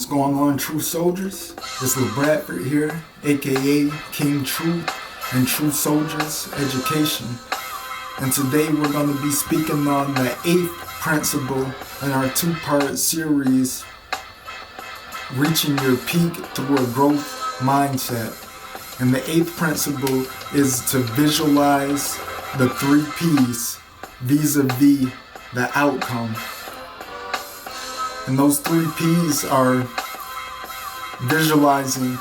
What's going on, True Soldiers? It's Lil Bradford here, aka King True and True Soldiers Education. And today we're going to be speaking on the 8th principle in our 2-part series, Reaching Your Peak Through a Growth Mindset. And the 8th principle is to visualize the 3 P's vis-a-vis the outcome. And those 3 P's are visualizing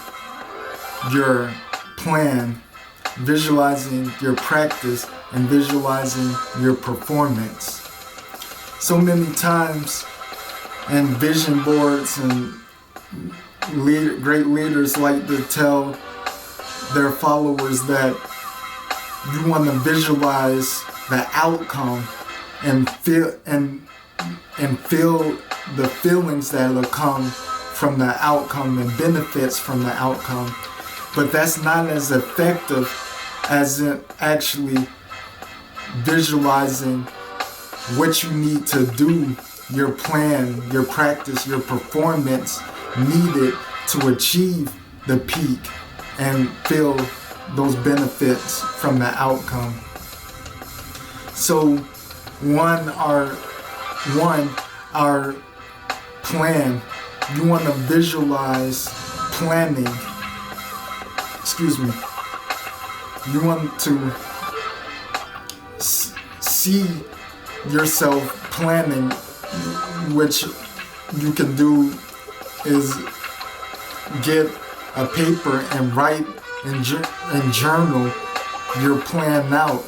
your plan, visualizing your practice, and visualizing your performance. So many times, and vision boards and great leaders like to tell their followers that you want to visualize the outcome and feel the feelings that will come from the outcome and benefits from the outcome. But that's not as effective as in actually visualizing what you need to do, your plan, your practice, your performance needed to achieve the peak and feel those benefits from the outcome. So our plan, you want to visualize planning. You want to see yourself planning, which you can do is get a paper and write and journal your plan out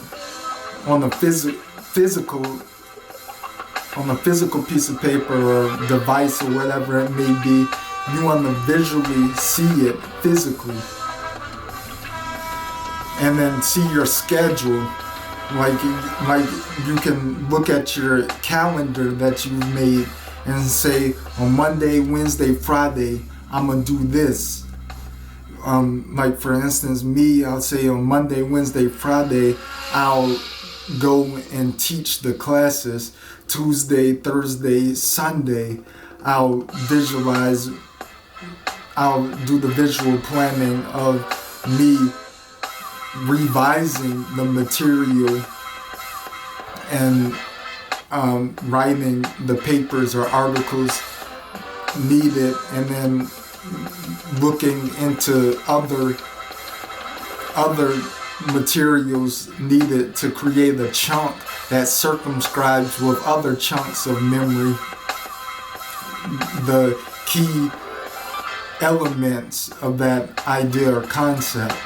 on a physical piece of paper or device or whatever it may be. You want to visually see it physically. And then see your schedule. Like you can look at your calendar that you've made and say, on Monday, Wednesday, Friday, I'm going to do this. Like for instance, me, I'll say on Monday, Wednesday, Friday, I'll go and teach the classes. Tuesday, Thursday, Sunday, I'll do the visual planning of me revising the material and writing the papers or articles needed, and then looking into other materials needed to create a chunk that circumscribes with other chunks of memory the key elements of that idea or concept.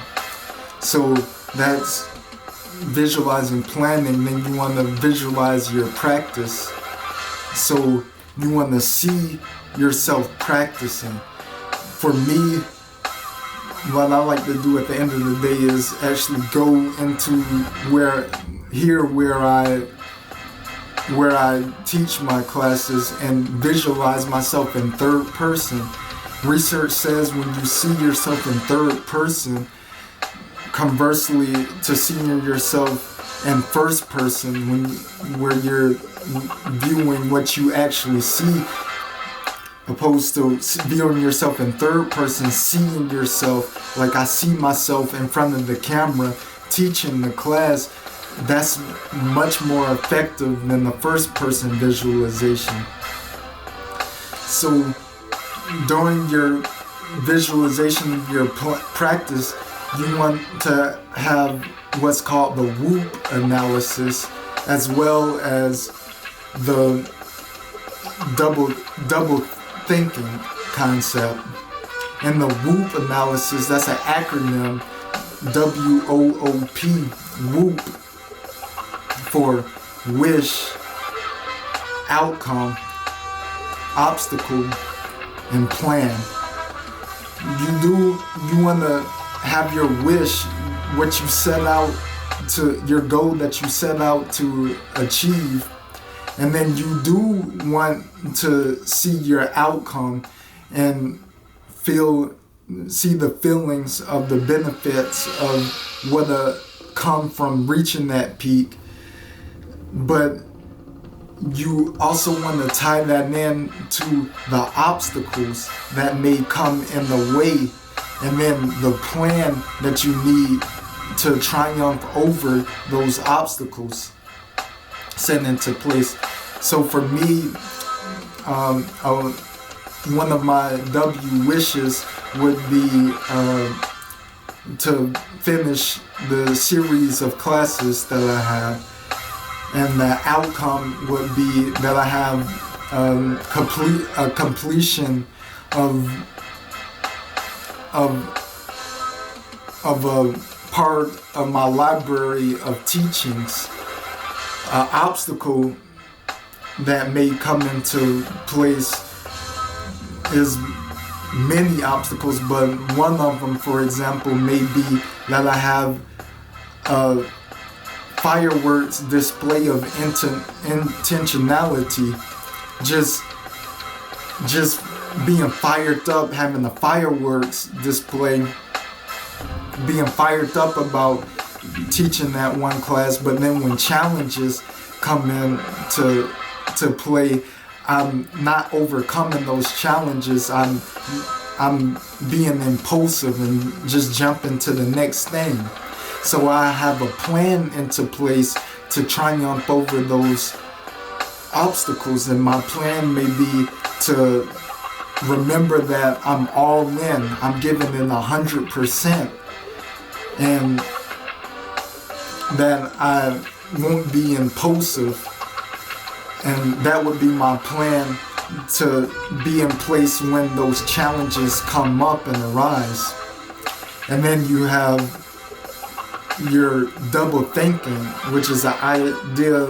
So that's visualizing planning. Then you want to visualize your practice. So you want to see yourself practicing. For me, what I like to do at the end of the day is actually go into where I teach my classes and visualize myself in third person. Research says when you see yourself in third person, conversely to seeing yourself in first person, where you're viewing what you actually see, opposed to viewing yourself in third person, seeing yourself like I see myself in front of the camera teaching the class, that's much more effective than the first person visualization. So during your visualization of your practice, you want to have what's called the WHOOP analysis, as well as the double thinking concept. And the WHOOP analysis, that's an acronym, WOOP, WHOOP, for wish, outcome, obstacle, and plan. You want to have your wish, what you set out to, your goal that you set out to achieve, and then you do want to see your outcome and see the feelings of the benefits of what come from reaching that peak. But you also want to tie that in to the obstacles that may come in the way, and then the plan that you need to triumph over those obstacles set into place. So for me, one of my W wishes would be to finish the series of classes that I have, and the outcome would be that I have completion of a part of my library of teachings. An obstacle that may come into place is many obstacles, but one of them, for example, may be that I have a fireworks display of intentionality, just being fired up, having a fireworks display, being fired up about teaching that one class, but then when challenges come in to play, I'm not overcoming those challenges. I'm being impulsive and just jumping to the next thing. So I have a plan into place to triumph over those obstacles, and my plan may be to remember that I'm all in. I'm giving it 100%, and that I won't be impulsive. And that would be my plan, to be in place when those challenges come up and arise. And then you have your double thinking, which is an idea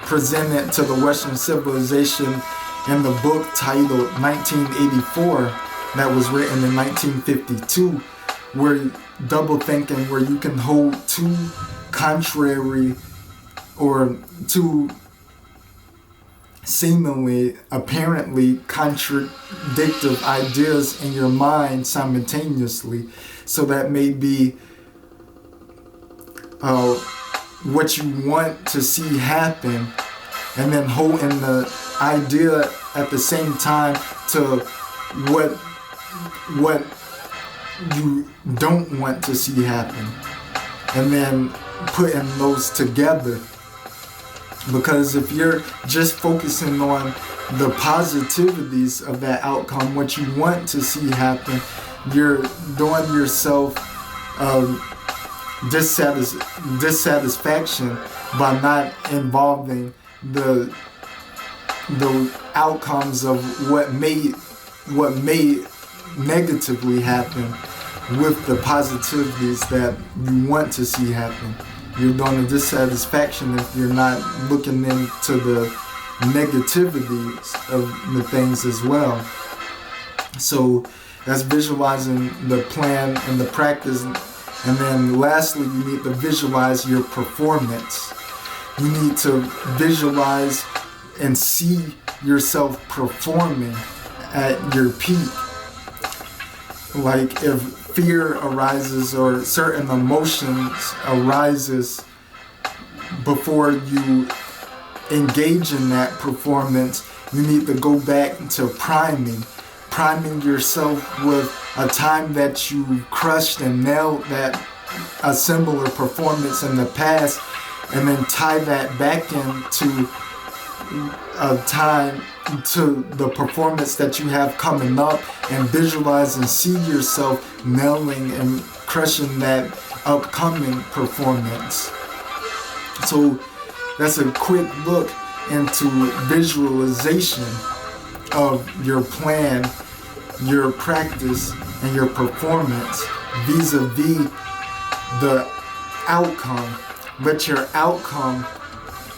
presented to the Western civilization in the book titled 1984 that was written in 1952, where double thinking, where you can hold two contrary or two seemingly, apparently contradictive ideas in your mind simultaneously. So that may be what you want to see happen, and then holding the idea at the same time to what you don't want to see happen, and then putting those together. Because if you're just focusing on the positivities of that outcome, what you want to see happen, you're doing yourself dissatisfaction by not involving the outcomes of what may negatively happen with the positivities that you want to see happen. You're doing a dissatisfaction if you're not looking into the negativities of the things as well. So that's visualizing the plan and the practice. And then lastly, you need to visualize your performance. You need to visualize and see yourself performing at your peak. Like if fear arises or certain emotions arises before you engage in that performance, you need to go back to priming yourself with a time that you crushed and nailed that a similar performance in the past, and then tie that back into a time to the performance that you have coming up, and visualize and see yourself nailing and crushing that upcoming performance. So that's a quick look into visualization of your plan, your practice, and your performance vis-a-vis the outcome. Let your outcome,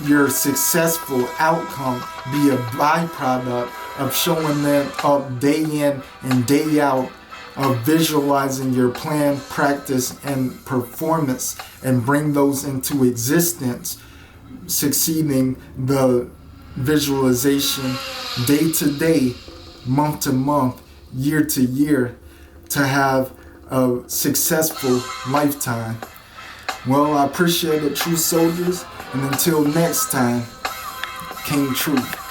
your successful outcome, be a byproduct of showing them up day in and day out, of visualizing your plan, practice, and performance, and bring those into existence, succeeding the visualization day to day, month to month, year to year, to have a successful lifetime. Well, I appreciate it, true soldiers, And until next time, King Truth.